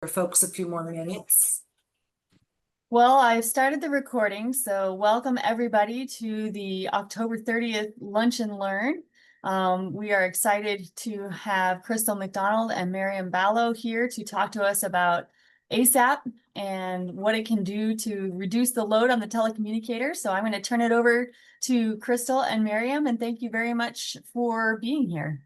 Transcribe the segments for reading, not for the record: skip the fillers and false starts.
folks a few more minutes. Well, I've started the recording, so welcome everybody to the October 30th Lunch and Learn. We are excited to have Crystal McDonald and Miriam Ballo here to talk to us about ASAP and what it can do to reduce the load on the telecommunicator. So I'm going to turn it over to Crystal and Miriam, and thank you very much for being here.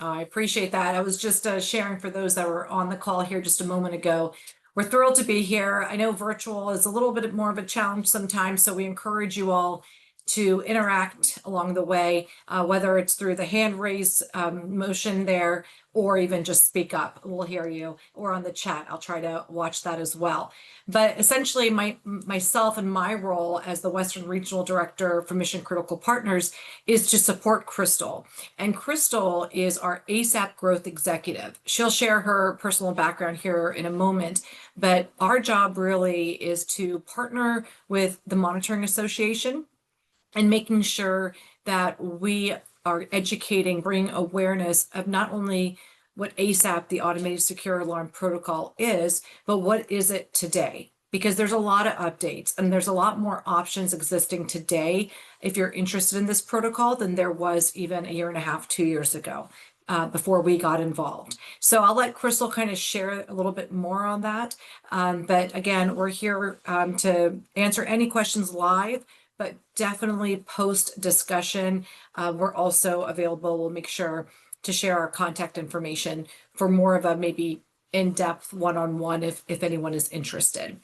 I appreciate that. I was just sharing for those that were on the call here just a moment ago. We're thrilled to be here. I know virtual is a little bit more of a challenge sometimes, so we encourage you all to interact along the way, whether it's through the hand raise motion there, or even just speak up. We'll hear you, or on the chat. I'll try to watch that as well. But essentially, myself and my role as the Western Regional Director for Mission Critical Partners is to support Crystal. And Crystal is our ASAP Growth Executive. She'll share her personal background here in a moment, but our job really is to partner with the Monitoring Association and making sure that we are educating, bringing awareness of not only what ASAP, the Automated Secure Alarm Protocol, is, but what is it today? Because there's a lot of updates and there's a lot more options existing today if you're interested in this protocol than there was even a year and a half, 2 years ago. Before we got involved. So I'll let Crystal kind of share a little bit more on that. But again, we're here to answer any questions live, but definitely post discussion. We're also available. We'll make sure to share our contact information for more of a maybe in-depth one-on-one if anyone is interested.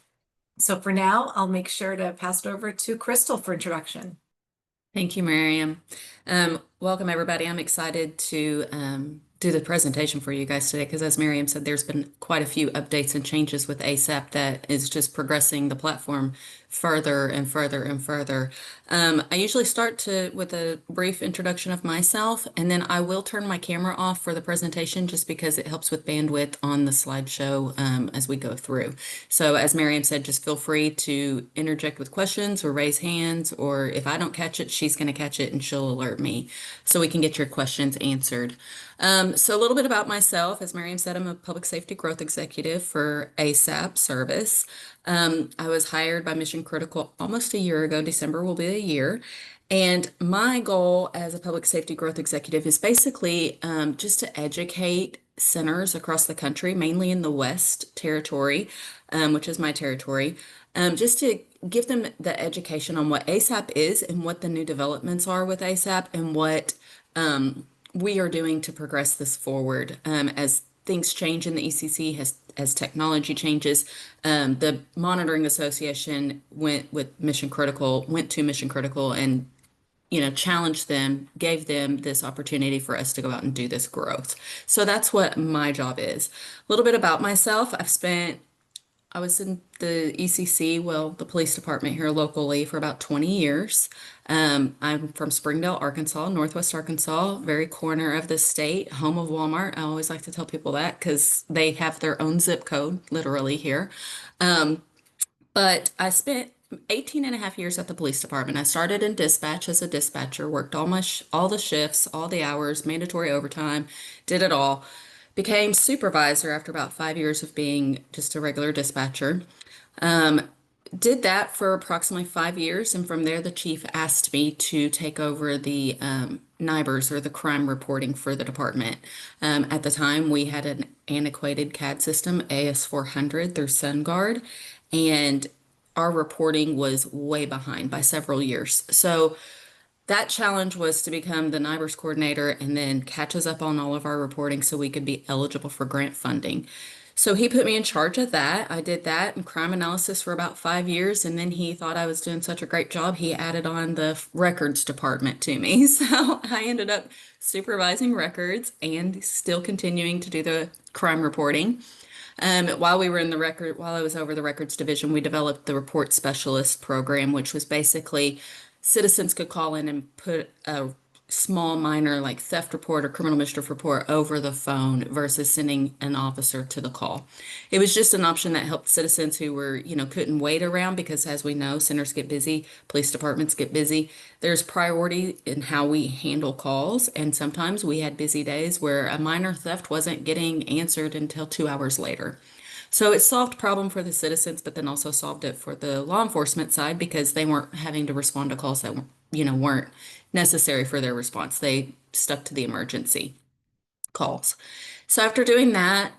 So for now, I'll make sure to pass it over to Crystal for introduction. Thank you, Miriam. Welcome, everybody. I'm excited to do the presentation for you guys today because, as Miriam said, there's been quite a few updates and changes with ASAP that is just progressing the platform further and further and further. I usually start with a brief introduction of myself, and then I will turn my camera off for the presentation just because it helps with bandwidth on the slideshow as we go through. So as Miriam said, just feel free to interject with questions or raise hands, or if I don't catch it, she's going to catch it and she'll alert me so we can get your questions answered. So a little bit about myself. As Miriam said, I'm a public safety growth executive for ASAP service. I was hired by Mission Critical almost a year ago. December will be a year. And my goal as a public safety growth executive is basically just to educate centers across the country, mainly in the West Territory, which is my territory, just to give them the education on what ASAP is and what the new developments are with ASAP and what we are doing to progress this forward as things change in the ECC, as technology changes. The Monitoring Association went to Mission Critical and challenged them, gave them this opportunity for us to go out and do this growth. So that's what my job is. A little bit about myself. I was in the ECC, well, the police department here locally for about 20 years. I'm from Springdale, Arkansas, Northwest Arkansas, very corner of the state, home of Walmart. I always like to tell people that because they have their own zip code, literally here. But I spent 18 and a half years at the police department. I started in dispatch as a dispatcher, worked all the shifts, all the hours, mandatory overtime, did it all. Became supervisor after about 5 years of being just a regular dispatcher. Did that for approximately 5 years, and from there the chief asked me to take over the NIBRS, or the crime reporting for the department. At the time, we had an antiquated CAD system, AS400 through SunGuard, and our reporting was way behind by several years. So that challenge was to become the NIBRS coordinator and then catch us up on all of our reporting so we could be eligible for grant funding. So he put me in charge of that. I did that in crime analysis for about 5 years, and then he thought I was doing such a great job, he added on the records department to me. So I ended up supervising records and still continuing to do the crime reporting. While I was over the records division, we developed the report specialist program, which was basically citizens could call in and put a small minor like theft report or criminal mischief report over the phone versus sending an officer to the call. It was just an option that helped citizens who were, couldn't wait around because, as we know, centers get busy, police departments get busy. There's priority in how we handle calls, and sometimes we had busy days where a minor theft wasn't getting answered until 2 hours later. So it solved problem for the citizens, but then also solved it for the law enforcement side because they weren't having to respond to calls that, weren't necessary for their response. They stuck to the emergency calls. So after doing that,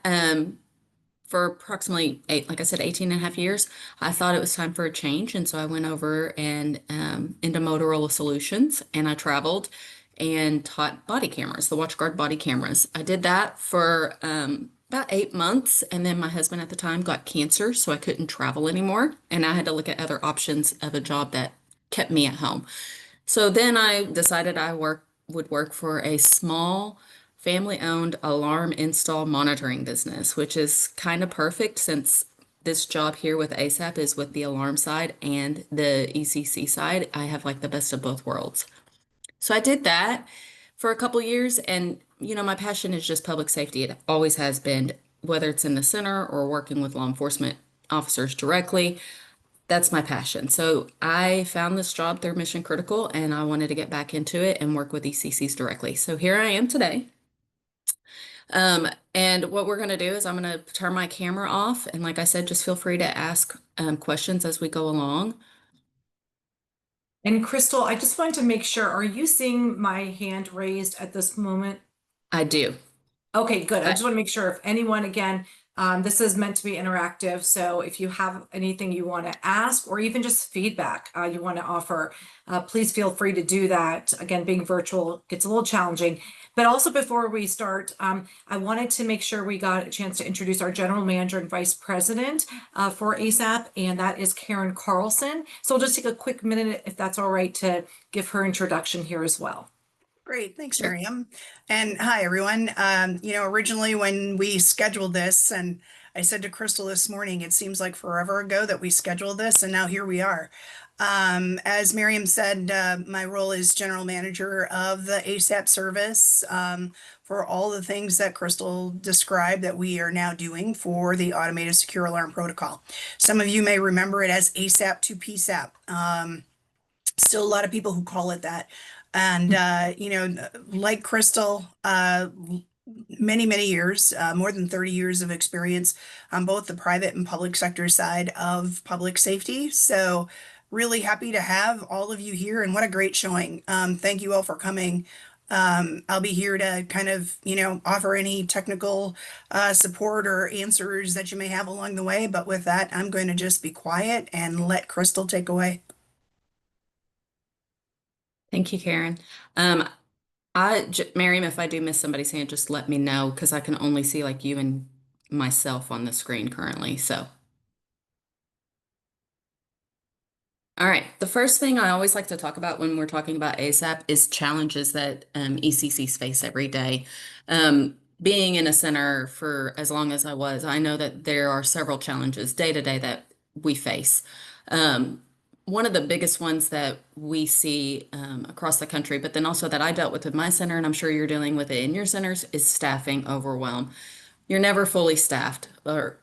for approximately like I said, 18 and a half years, I thought it was time for a change. And so I went over and into Motorola Solutions and I traveled and taught body cameras, the WatchGuard body cameras. I did that for about 8 months. And then my husband at the time got cancer, so I couldn't travel anymore. And I had to look at other options of a job that kept me at home. So then I decided would work for a small family-owned alarm install monitoring business, which is kind of perfect since this job here with ASAP is with the alarm side and the ECC side. I have like the best of both worlds. So I did that for a couple years, and my passion is just public safety. It always has been, whether it's in the center or working with law enforcement officers directly. That's my passion. So I found this job through Mission Critical and I wanted to get back into it and work with ECCs directly. So here I am today. And what we're going to do is I'm going to turn my camera off. And like I said, just feel free to ask questions as we go along. And Crystal, I just wanted to make sure, are you seeing my hand raised at this moment? I do. Okay, good. I I- just want to make sure if anyone, again, this is meant to be interactive. So if you have anything you want to ask or even just feedback you want to offer, please feel free to do that. Again, being virtual gets a little challenging. But also before we start, I wanted to make sure we got a chance to introduce our general manager and vice president for ASAP, and that is Karen Carlson. So we'll just take a quick minute, if that's all right, to give her introduction here as well. Great, thanks, Sure. Miriam. And hi, everyone. Originally when we scheduled this, and I said to Crystal this morning, it seems like forever ago that we scheduled this, and now here we are. As Miriam said, my role is general manager of the ASAP service for all the things that Crystal described that we are now doing for the automated secure alarm protocol. Some of you may remember it as ASAP to PSAP. Still a lot of people who call it that. And, like Crystal, many, many years, more than 30 years of experience on both the private and public sector side of public safety. So really happy to have all of you here, and what a great showing. Thank you all for coming. I'll be here to kind of, offer any technical support or answers that you may have along the way. But with that, I'm going to just be quiet and let Crystal take away. Thank you, Karen. Miriam, if I do miss somebody's hand, just let me know because I can only see like you and myself on the screen currently. So. All right. The first thing I always like to talk about when we're talking about ASAP is challenges that ECCs face every day. Being in a center for as long as I was, I know that there are several challenges day to day that we face. One of the biggest ones that we see across the country, but then also that I dealt with my center, and I'm sure you're dealing with it in your centers, is staffing overwhelm. You're never fully staffed, or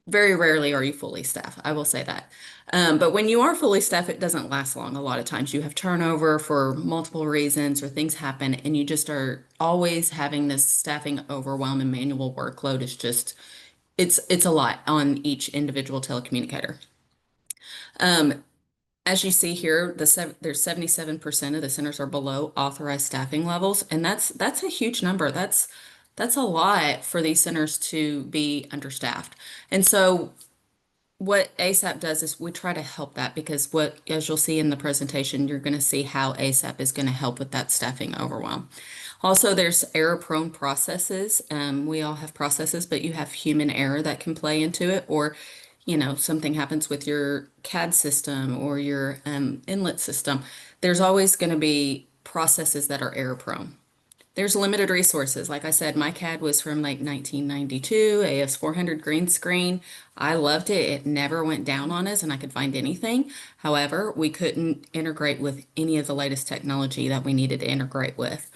very rarely are you fully staffed. I will say that. But when you are fully staffed, it doesn't last long. A lot of times you have turnover for multiple reasons or things happen, and you just are always having this staffing overwhelm and manual workload. Is just, it's a lot on each individual telecommunicator. As you see here, there's 77% of the centers are below authorized staffing levels, and that's a huge number. That's a lot for these centers to be understaffed. And so what ASAP does is we try to help that because as you'll see in the presentation, you're going to see how ASAP is going to help with that staffing overwhelm. Also, there's error-prone processes. We all have processes, but you have human error that can play into it, or something happens with your CAD system or your inlet system. There's always going to be processes that are error-prone. There's limited resources. Like I said, my CAD was from like 1992, AS400 green screen. I loved it. It never went down on us and I could find anything. However, we couldn't integrate with any of the latest technology that we needed to integrate with.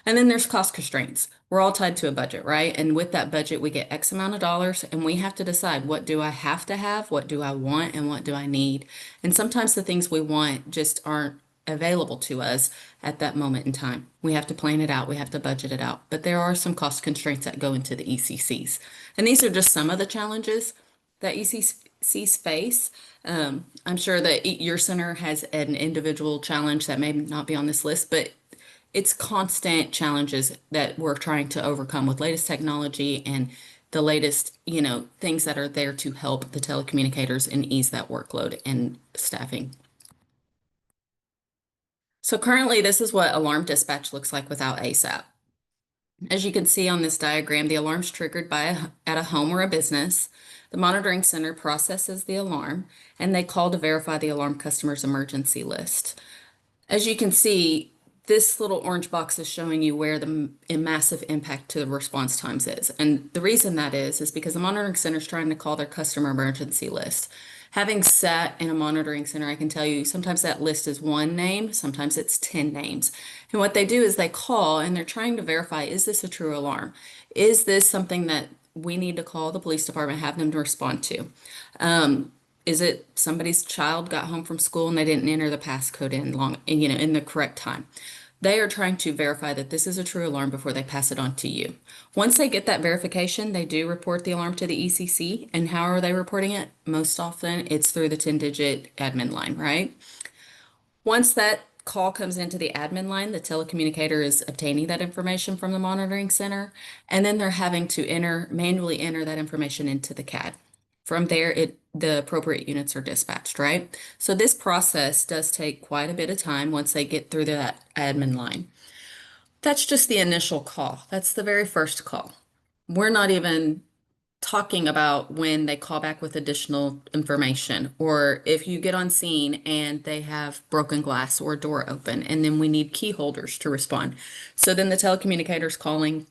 And then there's cost constraints. We're all tied to a budget, right? And with that budget, we get X amount of dollars and we have to decide, what do I have to have? What do I want? And what do I need? And sometimes the things we want just aren't available to us at that moment in time. We have to plan it out. We have to budget it out. But there are some cost constraints that go into the ECCs. And these are just some of the challenges. that ECC space. I'm sure that your center has an individual challenge that may not be on this list, but it's constant challenges that we're trying to overcome with latest technology and the latest, things that are there to help the telecommunicators and ease that workload and staffing. So currently, this is what alarm dispatch looks like without ASAP. As you can see on this diagram, the alarm's triggered at a home or a business. The monitoring center processes the alarm, and they call to verify the alarm customer's emergency list. As you can see, this little orange box is showing you where the massive impact to the response times is. And the reason that is because the monitoring center is trying to call their customer emergency list. Having sat in a monitoring center, I can tell you sometimes that list is one name, sometimes it's 10 names. And what they do is they call and they're trying to verify, is this a true alarm? Is this something that we need to call the police department, have them to respond to? Is it somebody's child got home from school and they didn't enter the passcode in the correct time? They are trying to verify that this is a true alarm before they pass it on to you. Once they get that verification, they do report the alarm to the ECC. And how are they reporting it? Most often it's through the 10-digit admin line, right? Once that call comes into the admin line, the telecommunicator is obtaining that information from the monitoring center, and then they're having to manually enter that information into the CAD. From there, the appropriate units are dispatched, right? So this process does take quite a bit of time once they get through that admin line. That's just the initial call. That's the very first call. We're not even talking about when they call back with additional information, or if you get on scene and they have broken glass or a door open, and then we need key holders to respond. So then the telecommunicator's calling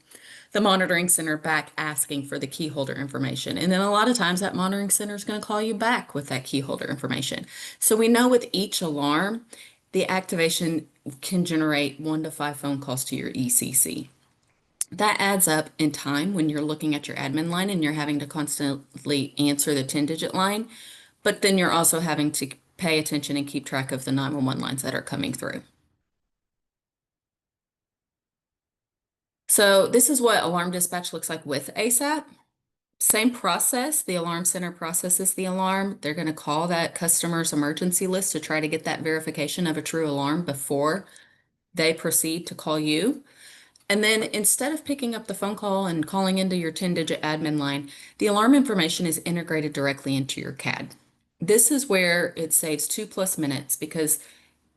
the monitoring center back asking for the key holder information. And then a lot of times that monitoring center is going to call you back with that key holder information. So we know with each alarm, the activation can generate 1 to 5 phone calls to your ECC. That adds up in time when you're looking at your admin line and you're having to constantly answer the 10-digit line, but then you're also having to pay attention and keep track of the 911 lines that are coming through. So this is what alarm dispatch looks like with ASAP. Same process, the alarm center processes the alarm. They're going to call that customer's emergency list to try to get that verification of a true alarm before they proceed to call you. And then instead of picking up the phone call and calling into your 10-digit admin line, the alarm information is integrated directly into your CAD. This is where it saves 2+ minutes because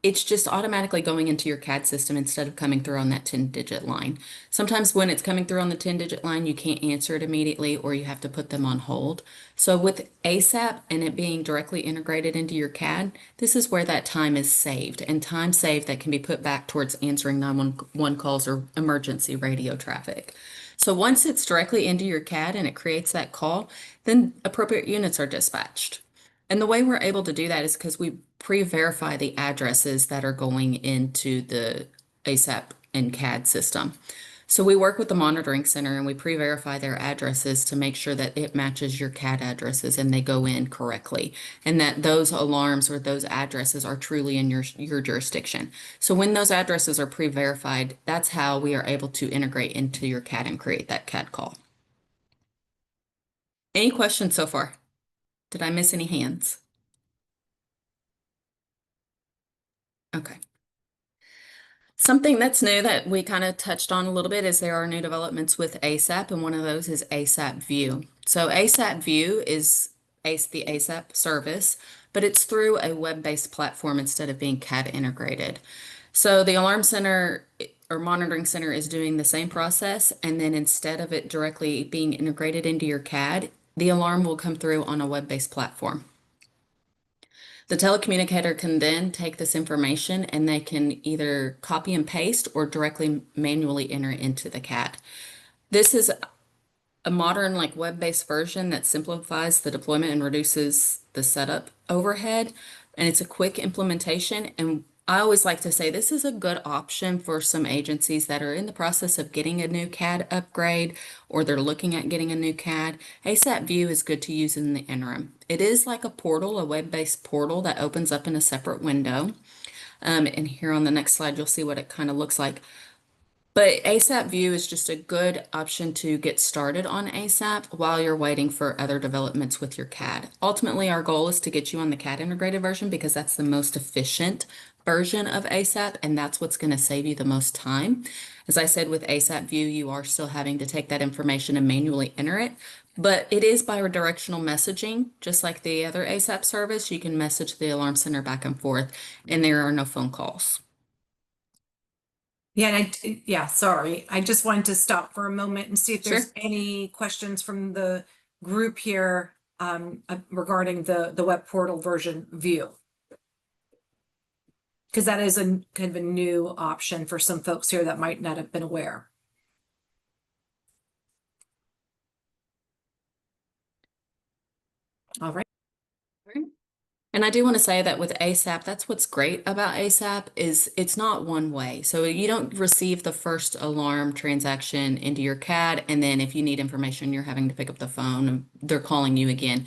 it's just automatically going into your CAD system instead of coming through on that 10-digit line. Sometimes when it's coming through on the 10-digit line, you can't answer it immediately or you have to put them on hold. So with ASAP and it being directly integrated into your CAD, this is where that time is saved, and time saved that can be put back towards answering 911 calls or emergency radio traffic. So once it's directly into your CAD and it creates that call, then appropriate units are dispatched. And the way we're able to do that is because we pre-verify the addresses that are going into the ASAP and CAD system. So we work with the monitoring center and we pre-verify their addresses to make sure that it matches your CAD addresses and they go in correctly, and that those alarms or those addresses are truly in your jurisdiction. So when those addresses are pre-verified, that's how we are able to integrate into your CAD and create that CAD call. Any questions so far? Did I miss any hands? Okay. Something that's new that we kind of touched on a little bit is there are new developments with ASAP, and one of those is ASAP View. So ASAP View is the ASAP service, but it's through a web-based platform instead of being CAD integrated. So the alarm center or monitoring center is doing the same process, and then instead of it directly being integrated into your CAD, the alarm will come through on a web-based platform. The telecommunicator can then take this information and they can either copy and paste or directly manually enter it into the CAD. This is a modern web-based version that simplifies the deployment and reduces the setup overhead, and it's a quick implementation. And I always like to say this is a good option for some agencies that are in the process of getting a new CAD upgrade or they're looking at getting a new CAD. ASAP View is good to use in the interim. It is like a portal, a web-based portal that opens up in a separate window. And here on the next slide, you'll see what it kind of looks like. But ASAP View is just a good option to get started on ASAP while you're waiting for other developments with your CAD. Ultimately, our goal is to get you on the CAD integrated version because that's the most efficient version of ASAP, and that's what's going to save you the most time. As I said, with ASAP View, you are still having to take that information and manually enter it, but it is bi-directional messaging, just like the other ASAP service. You can message the alarm center back and forth, and there are no phone calls. Yeah, yeah, sorry. I just wanted to stop for a moment and see if there's Sure. any questions from the group here regarding the web portal version view. Because that is a kind of a new option for some folks here that might not have been aware. All right. And I do want to say that with ASAP, that's what's great about ASAP is it's not one way. So you don't receive the first alarm transaction into your CAD, and then if you need information, you're having to pick up the phone and they're calling you again.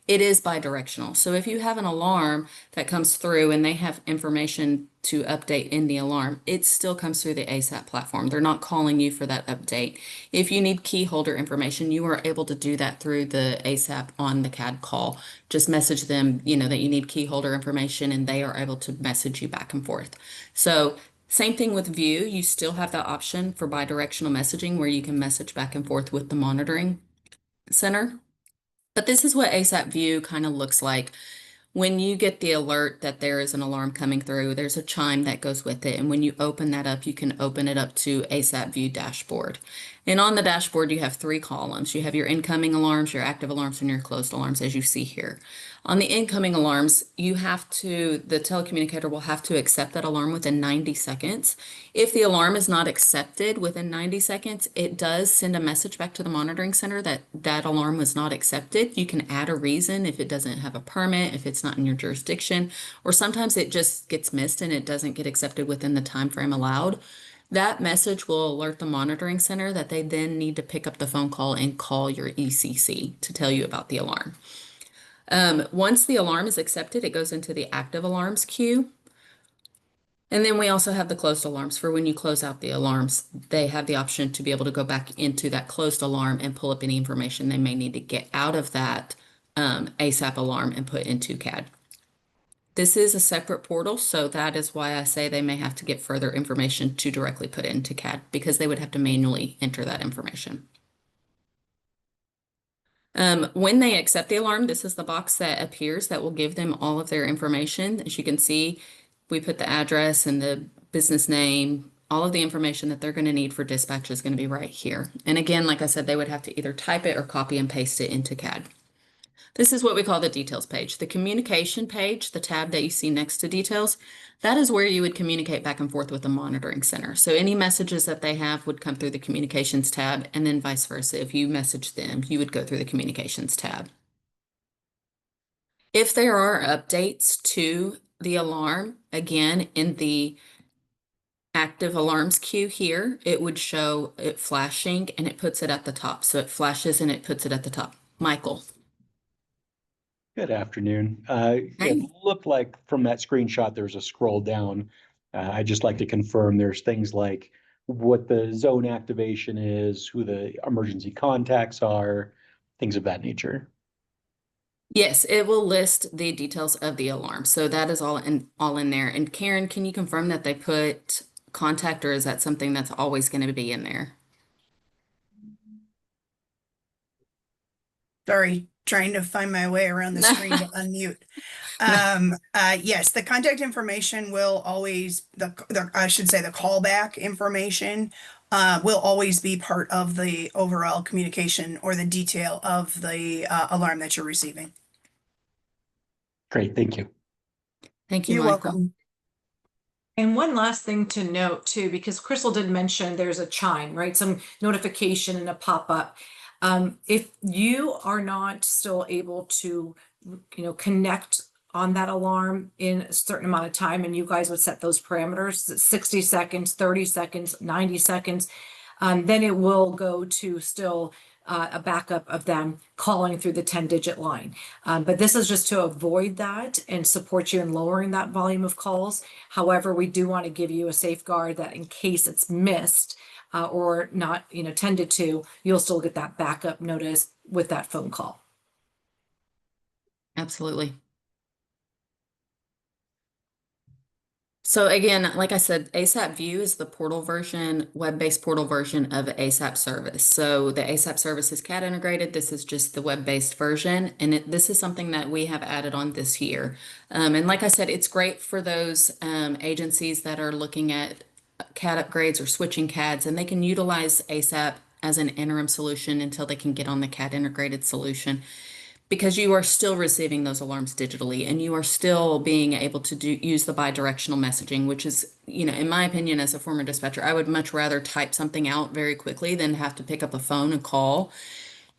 It is bi-directional. So if you have an alarm that comes through and they have information to update in the alarm, it still comes through the ASAP platform. They're not calling you for that update. If you need key holder information, you are able to do that through the ASAP on the CAD call. Just message them, that you need key holder information and they are able to message you back and forth. So same thing with View. You still have that option for bi-directional messaging where you can message back and forth with the monitoring center. But this is what ASAP View kind of looks like. When you get the alert that there is an alarm coming through, there's a chime that goes with it. And when you open that up, you can open it up to ASAP View dashboard. And on the dashboard, you have 3 columns. You have your incoming alarms, your active alarms, and your closed alarms, as you see here. On the incoming alarms, the telecommunicator will have to accept that alarm within 90 seconds. If the alarm is not accepted within 90 seconds, it does send a message back to the monitoring center that that alarm was not accepted. You can add a reason if it doesn't have a permit, if it's not in your jurisdiction, or sometimes it just gets missed and it doesn't get accepted within the time frame allowed. That message will alert the monitoring center that they then need to pick up the phone call and call your ECC to tell you about the alarm. Once the alarm is accepted, it goes into the active alarms queue. And then we also have the closed alarms for when you close out the alarms. They have the option to be able to go back into that closed alarm and pull up any information they may need to get out of that ASAP alarm and put into CAD. This is a separate portal, so that is why I say they may have to get further information to directly put into CAD because they would have to manually enter that information. When they accept the alarm, this is the box that appears that will give them all of their information. As you can see, we put the address and the business name, all of the information that they're going to need for dispatch is going to be right here. And again, like I said, they would have to either type it or copy and paste it into CAD. This is what we call the details page. The communication page, the tab that you see next to details, that is where you would communicate back and forth with the monitoring center. So any messages that they have would come through the communications tab, and then vice versa. If you message them, you would go through the communications tab. If there are updates to the alarm, again, in the active alarms queue here, it would show it flashing and it puts it at the top. So it flashes and it puts it at the top. Michael. Good afternoon. It Hey. looked like from that screenshot, there's a scroll down. I'd just like to confirm there's things like what the zone activation is, who the emergency contacts are, things of that nature. Yes, it will list the details of the alarm. So that is all in there. And Karen, can you confirm that they put contact, or is that something that's always going to be in there? Sorry, trying to find my way around the screen to unmute. Yes, the contact information will always, I should say the callback information will always be part of the overall communication or the detail of the alarm that you're receiving. Great, thank you. Thank you, You're Michael. welcome. And one last thing to note too, because Crystal did mention there's a chime, right? Some notification and a pop-up. If you are not still able to, connect on that alarm in a certain amount of time, and you guys would set those parameters, 60 seconds, 30 seconds, 90 seconds, then it will go to still a backup of them calling through the 10-digit line. But this is just to avoid that and support you in lowering that volume of calls. However, we do want to give you a safeguard that in case it's missed or not, tended to, you'll still get that backup notice with that phone call. Absolutely. So again, like I said, ASAP View is the portal version, web-based portal version of ASAP service. So the ASAP service is CAD integrated. This is just the web-based version. And this is something that we have added on this year. And like I said, it's great for those agencies that are looking at CAD upgrades or switching CADs, and they can utilize ASAP as an interim solution until they can get on the CAD integrated solution, because you are still receiving those alarms digitally and you are still being able to use the bi-directional messaging, which is, in my opinion, as a former dispatcher, I would much rather type something out very quickly than have to pick up a phone and call.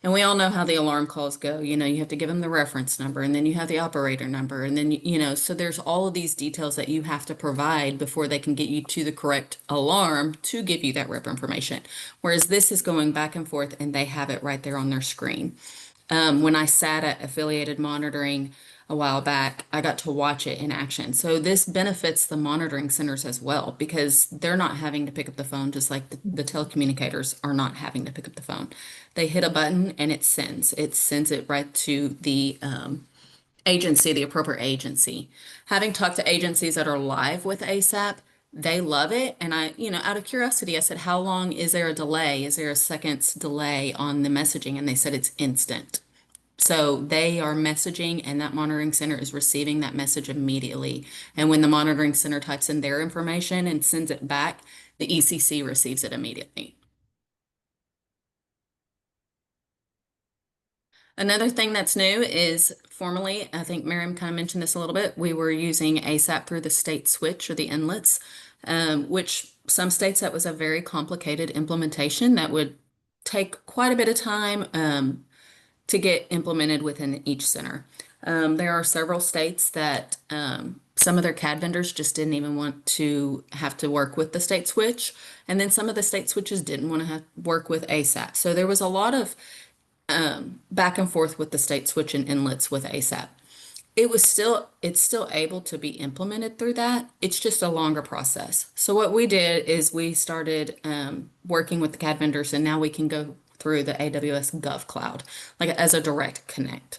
And we all know how the alarm calls go. You have to give them the reference number, and then you have the operator number, and then, so there's all of these details that you have to provide before they can get you to the correct alarm to give you that rep information. Whereas this is going back and forth and they have it right there on their screen. When I sat at affiliated monitoring a while back, I got to watch it in action. So this benefits the monitoring centers as well, because they're not having to pick up the phone, just like the telecommunicators are not having to pick up the phone. They hit a button and it sends it right to the agency, the appropriate agency. Having talked to agencies that are live with ASAP, they love it. And I, out of curiosity, I said, how long is there a delay? Is there a second's delay on the messaging? And they said it's instant. So they are messaging and that monitoring center is receiving that message immediately. And when the monitoring center types in their information and sends it back, the ECC receives it immediately. Another thing that's new is formally, I think Miriam kind of mentioned this a little bit, we were using ASAP through the state switch or the inlets, which some states that was a very complicated implementation that would take quite a bit of time to get implemented within each center. There are several states that some of their CAD vendors just didn't even want to have to work with the state switch. And then some of the state switches didn't want to have work with ASAP. So there was a lot of back and forth with the state switch and inlets with ASAP. It's still able to be implemented through that. It's just a longer process. So what we did is we started working with the CAD vendors, and now we can go through the AWS Gov Cloud, like as a direct connect.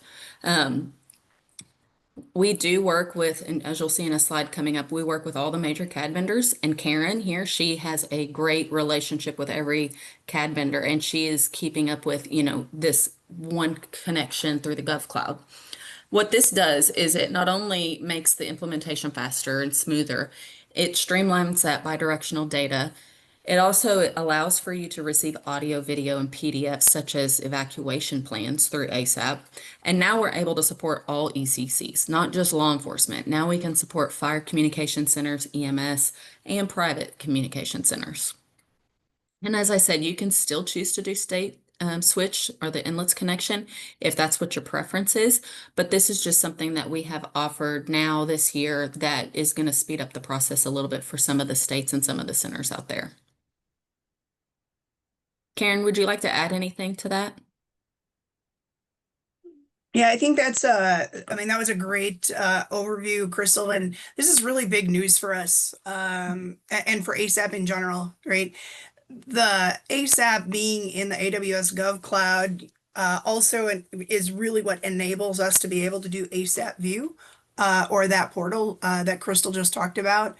We do work with, and as you'll see in a slide coming up, we work with all the major CAD vendors, and Karen here, she has a great relationship with every CAD vendor, and she is keeping up with, this one connection through the Gov Cloud. What this does is it not only makes the implementation faster and smoother, it streamlines that bidirectional data. It also allows for you to receive audio, video, and PDFs such as evacuation plans through ASAP. And now we're able to support all ECCs, not just law enforcement. Now we can support fire communication centers, EMS, and private communication centers. And as I said, you can still choose to do state switch or the inlets connection if that's what your preference is. But this is just something that we have offered now this year that is going to speed up the process a little bit for some of the states and some of the centers out there. Karen, would you like to add anything to that? Yeah, I think that's that was a great overview, Crystal, and this is really big news for us and for ASAP in general, right? The ASAP being in the AWS Gov Cloud also is really what enables us to be able to do ASAP View or that portal that Crystal just talked about.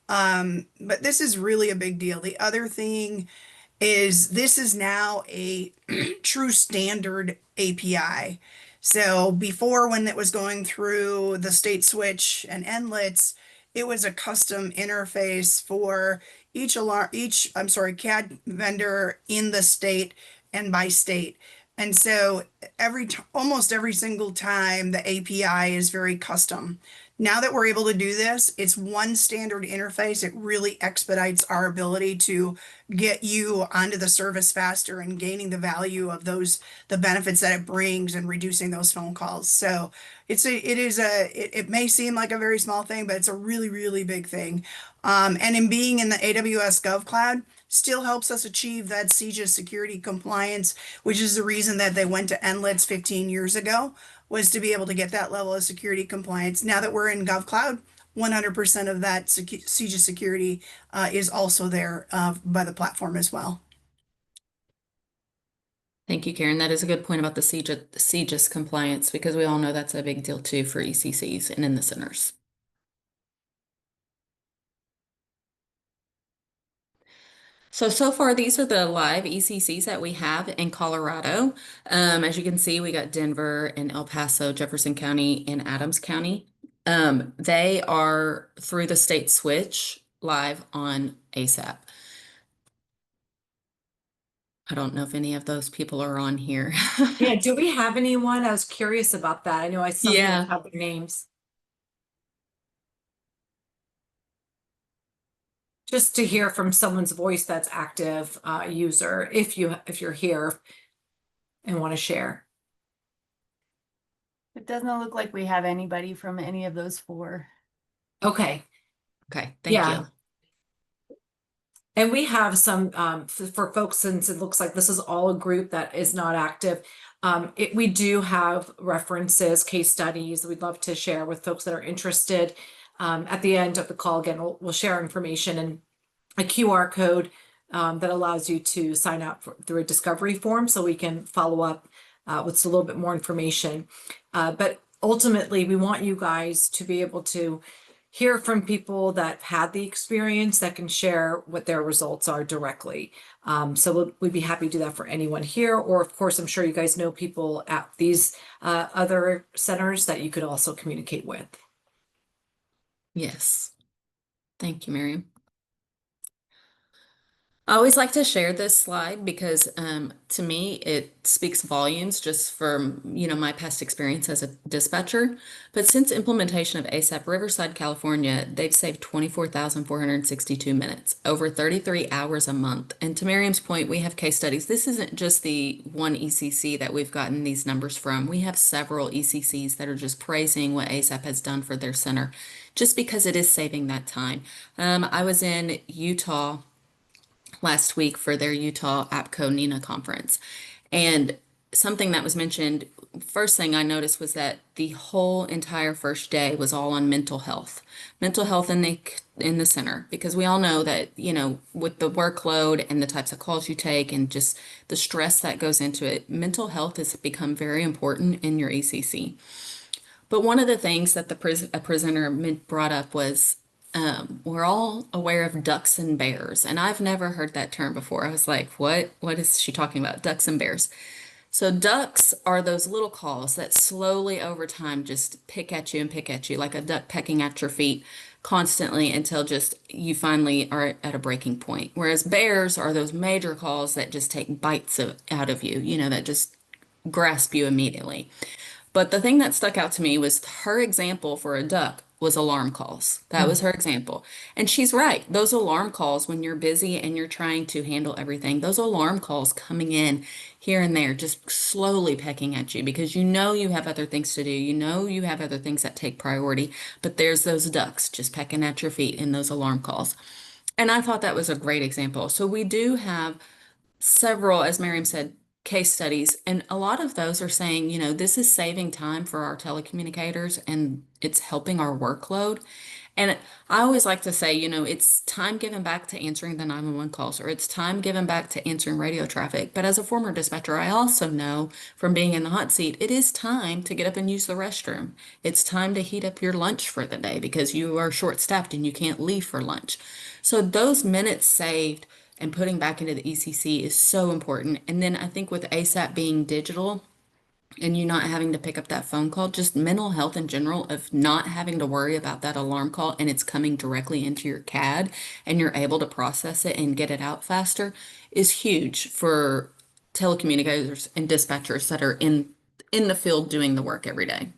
But this is really a big deal. The other thing is this is now a true standard API. So before, when it was going through the state switch and endlets, it was a custom interface for each CAD vendor in the state and by state. And so almost every single time the API is very custom. Now that we're able to do this, it's one standard interface. It really expedites our ability to get you onto the service faster and gaining the value of the benefits that it brings and reducing those phone calls. So it may seem like a very small thing, but it's a really, really big thing. And in being in the AWS Gov Cloud, still helps us achieve that CJIS security compliance, which is the reason that they went to NLITS 15 years ago, was to be able to get that level of security compliance. Now that we're in GovCloud, 100% of that CJIS security is also there by the platform as well. Thank you, Karen. That is a good point about the CJIS compliance, because we all know that's a big deal too for ECCs and in the centers. So far, these are the live ECCs that we have in Colorado. As you can see, we got Denver and El Paso, Jefferson County, and Adams County. They are through the state switch live on ASAP. I don't know if any of those people are on here. Yeah, do we have anyone? I was curious about that. I know I some Yeah. have their names. Just to hear from someone's voice that's active user, if you're here and want to share. It doesn't look like we have anybody from any of those four. Okay. Okay, thank Yeah. you. And we have some for folks, since it looks like this is all a group that is not active. We do have references, case studies we'd love to share with folks that are interested. At the end of the call, again, we'll share information and a QR code that allows you to sign up through a discovery form, so we can follow up with a little bit more information. But ultimately, we want you guys to be able to hear from people that had the experience, that can share what their results are directly. So we'd be happy to do that for anyone here, or of course, I'm sure you guys know people at these other centers that you could also communicate with. Yes. Thank you, Miriam. I always like to share this slide because to me it speaks volumes just from my past experience as a dispatcher. But since implementation of ASAP Riverside, California, they've saved 24,462 minutes, over 33 hours a month. And to Miriam's point, we have case studies. This isn't just the one ECC that we've gotten these numbers from. We have several ECCs that are just praising what ASAP has done for their center, just because it is saving that time. I was in Utah last week for their Utah APCO NINA conference. And something that was mentioned, first thing I noticed was that the whole entire first day was all on mental health in the center, because we all know that, with the workload and the types of calls you take and just the stress that goes into it, mental health has become very important in your ECC. But one of the things that a presenter brought up was, we're all aware of ducks and bears, and I've never heard that term before. I was like, what is she talking about? Ducks and bears. So ducks are those little calls that slowly over time just pick at you and pick at you, like a duck pecking at your feet constantly until just you finally are at a breaking point. Whereas bears are those major calls that just take bites out of you, that just grasp you immediately. But the thing that stuck out to me was her example for a duck was alarm calls. That was her example. And she's right. Those alarm calls, when you're busy and you're trying to handle everything, those alarm calls coming in here and there, just slowly pecking at you, because you have other things to do. You have other things that take priority, but there's those ducks just pecking at your feet in those alarm calls. And I thought that was a great example. So we do have several, as Miriam said, case studies, and a lot of those are saying, this is saving time for our telecommunicators and it's helping our workload. And I always like to say, it's time given back to answering the 911 calls, or it's time given back to answering radio traffic. But as a former dispatcher, I also know from being in the hot seat, it is time to get up and use the restroom. It's time to heat up your lunch for the day because you are short-staffed and you can't leave for lunch. So those minutes saved and putting back into the ECC is so important. And then I think with ASAP being digital and you not having to pick up that phone call, just mental health in general of not having to worry about that alarm call and it's coming directly into your CAD and you're able to process it and get it out faster is huge for telecommunicators and dispatchers that are in the field doing the work every day.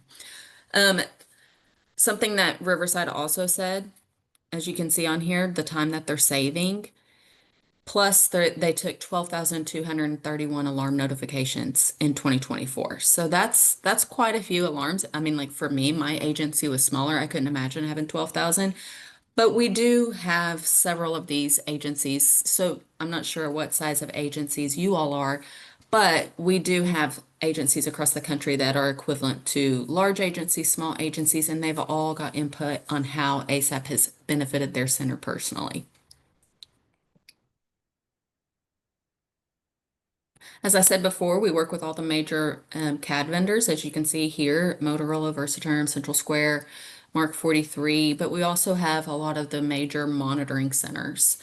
Something that Riverside also said, as you can see on here, the time that they're saving. Plus, they took 12,231 alarm notifications in 2024. So that's quite a few alarms. I mean, like for me, my agency was smaller. I couldn't imagine having 12,000. But we do have several of these agencies, so I'm not sure what size of agencies you all are, but we do have agencies across the country that are equivalent to large agencies, small agencies, and they've all got input on how ASAP has benefited their center personally. As I said before, we work with all the major CAD vendors, as you can see here, Motorola, Versaterm, Central Square, Mark 43, but we also have a lot of the major monitoring centers.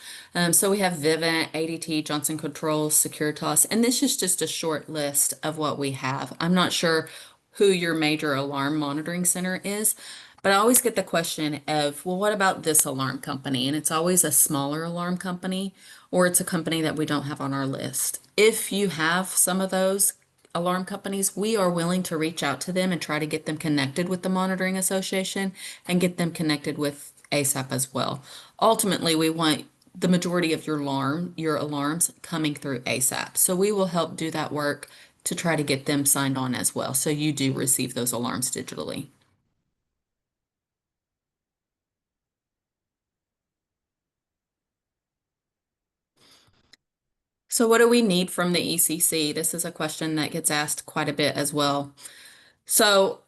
So we have Vivint, ADT, Johnson Controls, Securitas, and this is just a short list of what we have. I'm not sure who your major alarm monitoring center is, but I always get the question of, well, what about this alarm company? And it's always a smaller alarm company, or it's a company that we don't have on our list. If you have some of those alarm companies, we are willing to reach out to them and try to get them connected with the Monitoring Association and get them connected with ASAP as well. Ultimately, we want the majority of your alarms coming through ASAP. So we will help do that work to try to get them signed on as well. So you do receive those alarms digitally. So what do we need from the ECC? This is a question that gets asked quite a bit as well. So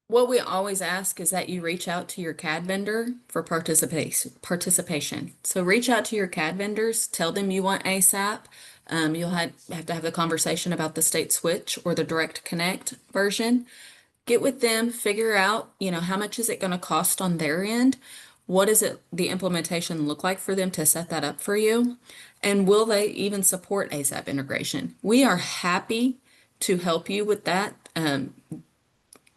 what we always ask is that you reach out to your CAD vendor for participation. So reach out to your CAD vendors, tell them you want ASAP. You'll have to have the conversation about the state switch or the direct connect version. Get with them, figure out, how much is it going to cost on their end? What does the implementation look like for them to set that up for you? And will they even support ASAP integration? We are happy to help you with that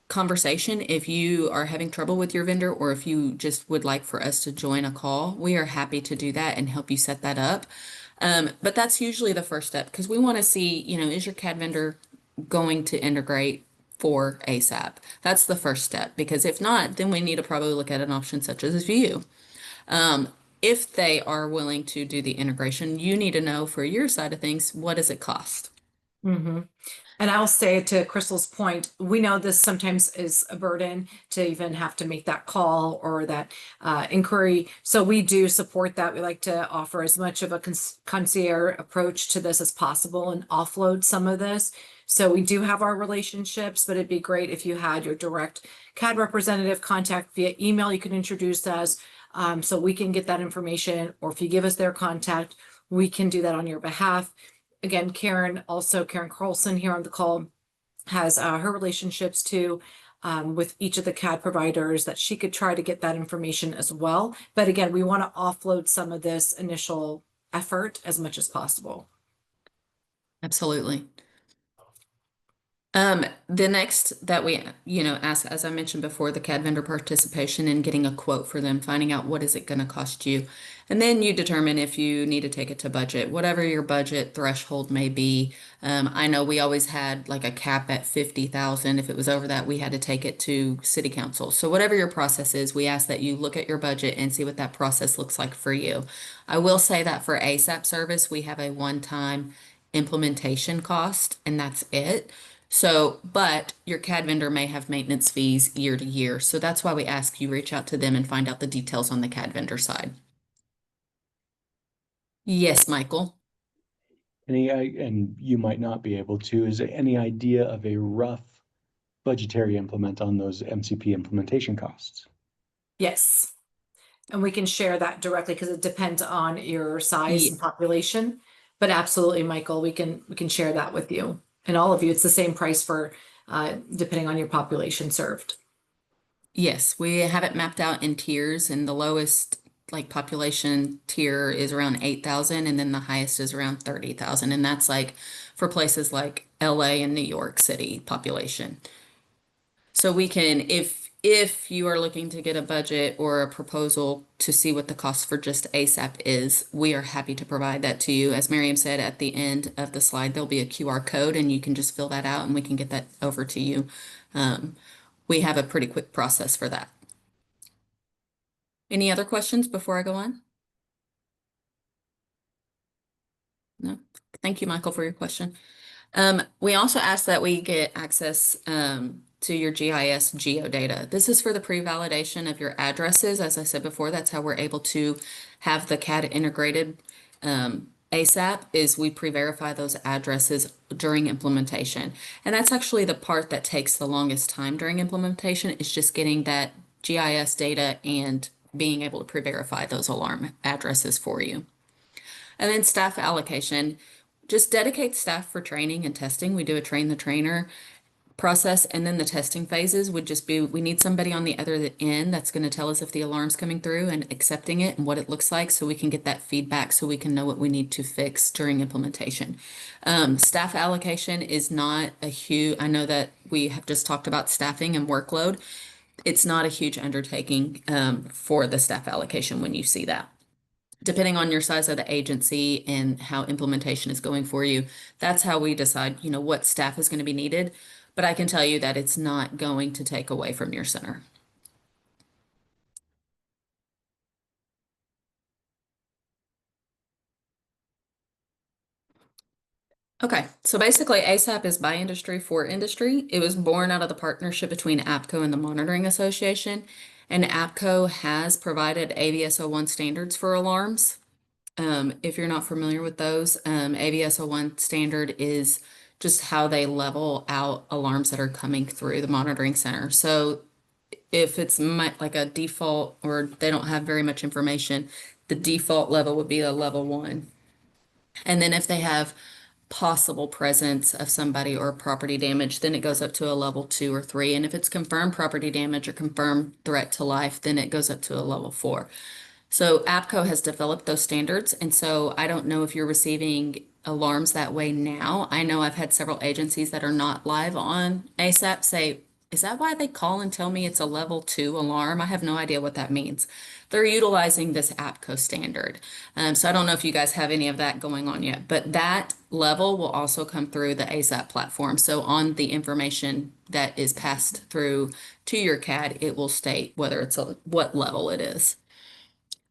conversation if you are having trouble with your vendor, or if you just would like for us to join a call. We are happy to do that and help you set that up. But that's usually the first step, because we want to see, is your CAD vendor going to integrate for ASAP? That's the first step, because if not, then we need to probably look at an option such as View. If they are willing to do the integration, you need to know for your side of things, what does it cost? Mm-hmm. And I'll say, to Crystal's point, we know this sometimes is a burden to even have to make that call or that inquiry. So we do support that. We like to offer as much of a concierge approach to this as possible and offload some of this. So we do have our relationships, but it'd be great if you had your direct CAD representative contact via email. You can introduce us so we can get that information, or if you give us their contact, we can do that on your behalf. Again, Karen Carlson here on the call has her relationships too with each of the CAD providers, that she could try to get that information as well. But again, we want to offload some of this initial effort as much as possible. Absolutely. The next that we, ask, as I mentioned before, the CAD vendor participation and getting a quote for them, finding out what is it going to cost you. And then you determine if you need to take it to budget, whatever your budget threshold may be. I know we always had like a cap at 50,000. If it was over that, we had to take it to city council. So whatever your process is, we ask that you look at your budget and see what that process looks like for you. I will say that for ASAP service, we have a one-time implementation cost, and that's it. So, but your CAD vendor may have maintenance fees year to year. So that's why we ask you reach out to them and find out the details on the CAD vendor side. Yes, Michael. And you might not be able to, is there any idea of a rough budgetary implement on those MCP implementation costs? Yes. And we can share that directly because it depends on your size and population. But absolutely, Michael, we can share that with you and all of you. It's the same price for depending on your population served. Yes, we have it mapped out in tiers, and the lowest population tier is around 8,000, and then the highest is around 30,000. And that's for places like LA and New York City population. So we can, if you are looking to get a budget or a proposal to see what the cost for just ASAP is, we are happy to provide that to you. As Miriam said, at the end of the slide, there'll be a QR code, and you can just fill that out and we can get that over to you. We have a pretty quick process for that. Any other questions before I go on? No? Thank you, Michael, for your question. We also ask that we get access to your GIS geodata. This is for the pre-validation of your addresses. As I said before, that's how we're able to have the CAD integrated ASAP, is we pre-verify those addresses during implementation. And that's actually the part that takes the longest time during implementation, is just getting that GIS data and being able to pre-verify those alarm addresses for you. And then staff allocation, just dedicate staff for training and testing. We do a train the trainer process, and then the testing phases would just be, we need somebody on the other end that's going to tell us if the alarm's coming through and accepting it and what it looks like, so we can get that feedback so we can know what we need to fix during implementation. Staff allocation is not a huge, I know that we have just talked about staffing and workload. It's not a huge undertaking for the staff allocation when you see that. Depending on your size of the agency and how implementation is going for you, that's how we decide, what staff is going to be needed. But I can tell you that it's not going to take away from your center. Okay, so basically ASAP is by industry for industry. It was born out of the partnership between APCO and the Monitoring Association, and APCO has provided AVS-01 standards for alarms. If you're not familiar with those, AVS-01 standard is just how they level out alarms that are coming through the monitoring center. So if it's like a default, or they don't have very much information, the default level would be a level 1. And then if they have possible presence of somebody or property damage, then it goes up to a level 2 or 3. And if it's confirmed property damage or confirmed threat to life, then it goes up to a level 4. So APCO has developed those standards, and so I don't know if you're receiving alarms that way now. I know I've had several agencies that are not live on ASAP say, is that why they call and tell me it's a level 2 alarm? I have no idea what that means. They're utilizing this APCO standard. So I don't know if you guys have any of that going on yet, but that level will also come through the ASAP platform. So on the information that is passed through to your CAD, it will state whether it's what level it is.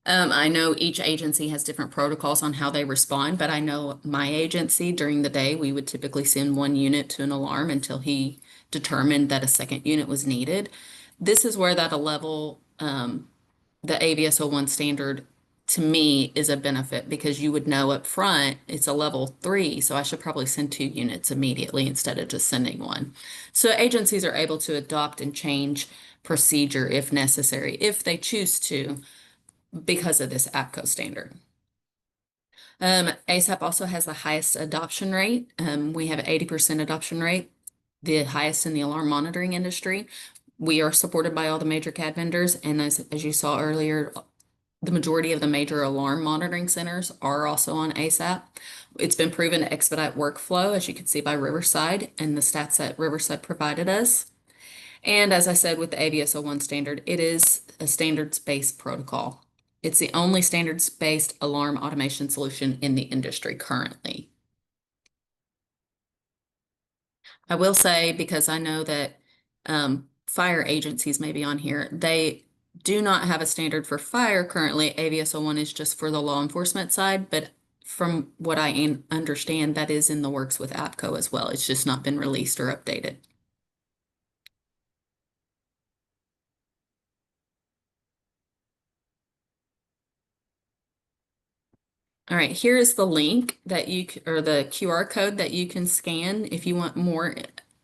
I know each agency has different protocols on how they respond, but I know my agency, during the day, we would typically send 1 unit to an alarm until he determined that a second unit was needed. This is where that a level, the AVS-01 standard, to me, is a benefit, because you would know up front it's a level 3, so I should probably send 2 units immediately instead of just sending 1. So agencies are able to adopt and change procedure if necessary, if they choose to, because of this APCO standard. ASAP also has the highest adoption rate. We have an 80% adoption rate, the highest in the alarm monitoring industry. We are supported by all the major CAD vendors, and as you saw earlier, the majority of the major alarm monitoring centers are also on ASAP. It's been proven to expedite workflow, as you can see by Riverside and the stats that Riverside provided us. And as I said, with the AVS-01 standard, it is a standards-based protocol. It's the only standards-based alarm automation solution in the industry currently. I will say, because I know that fire agencies may be on here, they do not have a standard for fire currently. AVS-01 is just for the law enforcement side, but from what I understand, that is in the works with APCO as well. It's just not been released or updated. All right, here is the link that or the QR code that you can scan if you want more,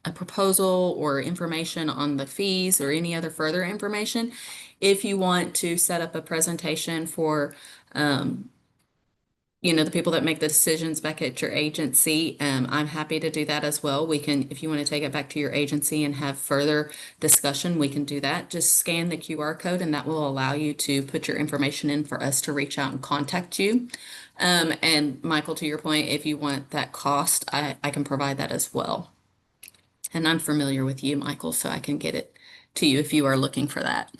a proposal or information on the fees or any other further information. If you want to set up a presentation for, the people that make the decisions back at your agency, I'm happy to do that as well. We can, if you want to take it back to your agency and have further discussion, we can do that. Just scan the QR code, and that will allow you to put your information in for us to reach out and contact you. And Michael, to your point, if you want that cost, I can provide that as well. And I'm familiar with you, Michael, so I can get it to you if you are looking for that.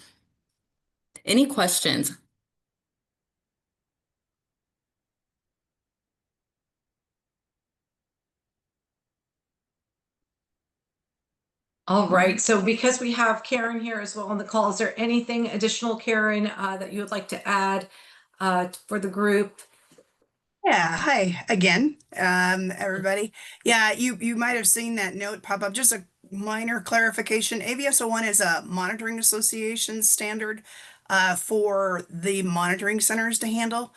Any questions? All right, so because we have Karen here as well on the call, is there anything additional, Karen, that you would like to add for the group? Yeah, hi again, everybody. Yeah, you might have seen that note pop up. Just a minor clarification. AVS-01 is a monitoring association standard for the monitoring centers to handle.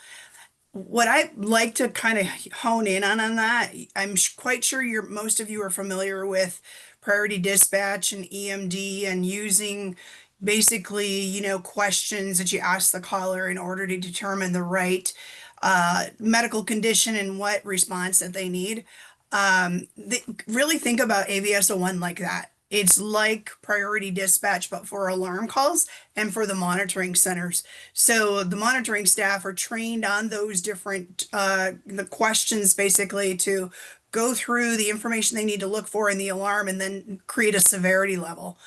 What I like to kind of hone in on that, I'm quite sure most of you are familiar with priority dispatch and EMD and using basically, questions that you ask the caller in order to determine the right medical condition and what response that they need. Really think about AVS-01 like that. It's like priority dispatch, but for alarm calls and for the monitoring centers. So the monitoring staff are trained on those different the questions basically to go through the information they need to look for in the alarm and then create a severity level.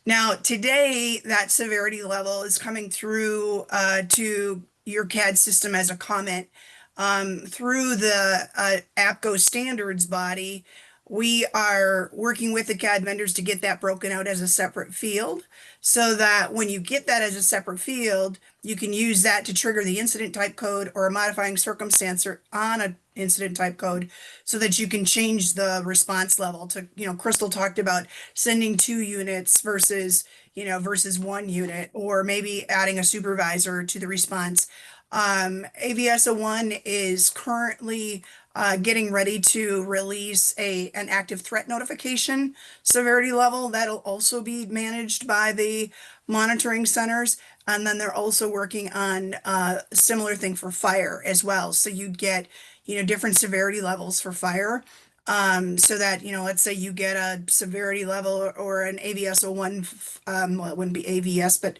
Now, today, that severity level is coming through to your CAD system as a comment. Through the APCO standards body, we are working with the CAD vendors to get that broken out as a separate field so that when you get that as a separate field, you can use that to trigger the incident type code or a modifying circumstance on an incident type code so that you can change the response level to, Crystal talked about sending 2 units versus, versus 1 unit, or maybe adding a supervisor to the response. AVS-01 is currently getting ready to release an active threat notification severity level that'll also be managed by the monitoring centers. And then they're also working on a similar thing for fire as well. So you'd get, different severity levels for fire. So that, let's say you get a severity level or an AVS-01, well, it wouldn't be AVS, but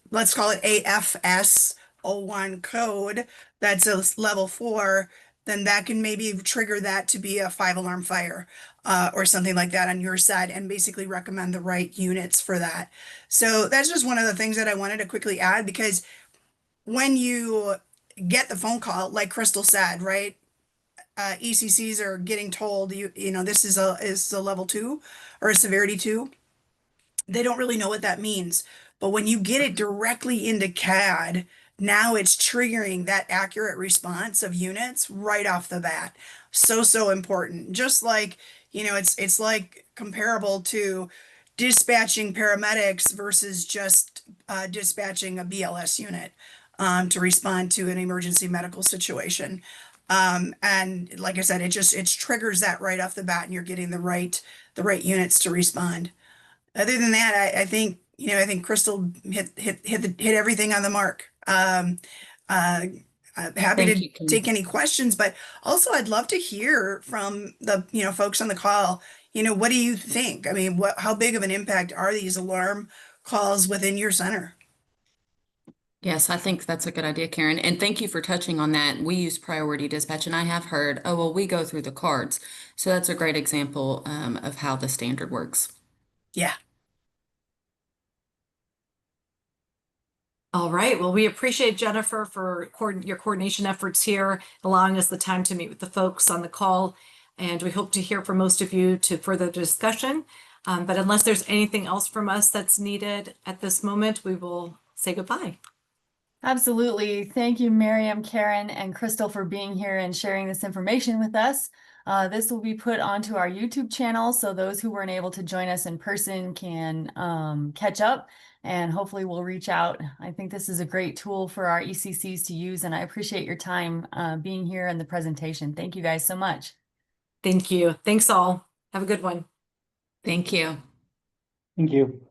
let's call it AFS-01 code, that's a level 4, then that can maybe trigger that to be a 5-alarm fire or something like that on your side and basically recommend the right units for that. So that's just one of the things that I wanted to quickly add, because when you get the phone call, like Crystal said, right? ECCs are getting told this is a level 2 or a severity 2. They don't really know what that means. But when you get it directly into CAD, now it's triggering that accurate response of units right off the bat. So important. Just like, it's like comparable to dispatching paramedics versus just dispatching a BLS unit to respond to an emergency medical situation. And like I said, it triggers that right off the bat and you're getting the right units to respond. Other than that, I think, I think Crystal hit everything on the mark. Uh, I'm happy Thank to you, Kim. take any questions, but also I'd love to hear from the, folks on the call, what do you think? I mean, how big of an impact are these alarm calls within your center? Yes, I think that's a good idea, Karen. And thank you for touching on that. We use priority dispatch, and I have heard, oh, well, we go through the cards. So that's a great example of how the standard works. Yeah. All right. Well, we appreciate Jennifer for your coordination efforts here, allowing us the time to meet with the folks on the call. And we hope to hear from most of you to further discussion. But unless there's anything else from us that's needed at this moment, we will say goodbye. Absolutely. Thank you, Miriam, Karen, and Crystal for being here and sharing this information with us. This will be put onto our YouTube channel, so those who weren't able to join us in person can catch up, and hopefully we'll reach out. I think this is a great tool for our ECCs to use, and I appreciate your time being here in the presentation. Thank you guys so much. Thank you. Thanks all. Have a good one. Thank you. Thank you.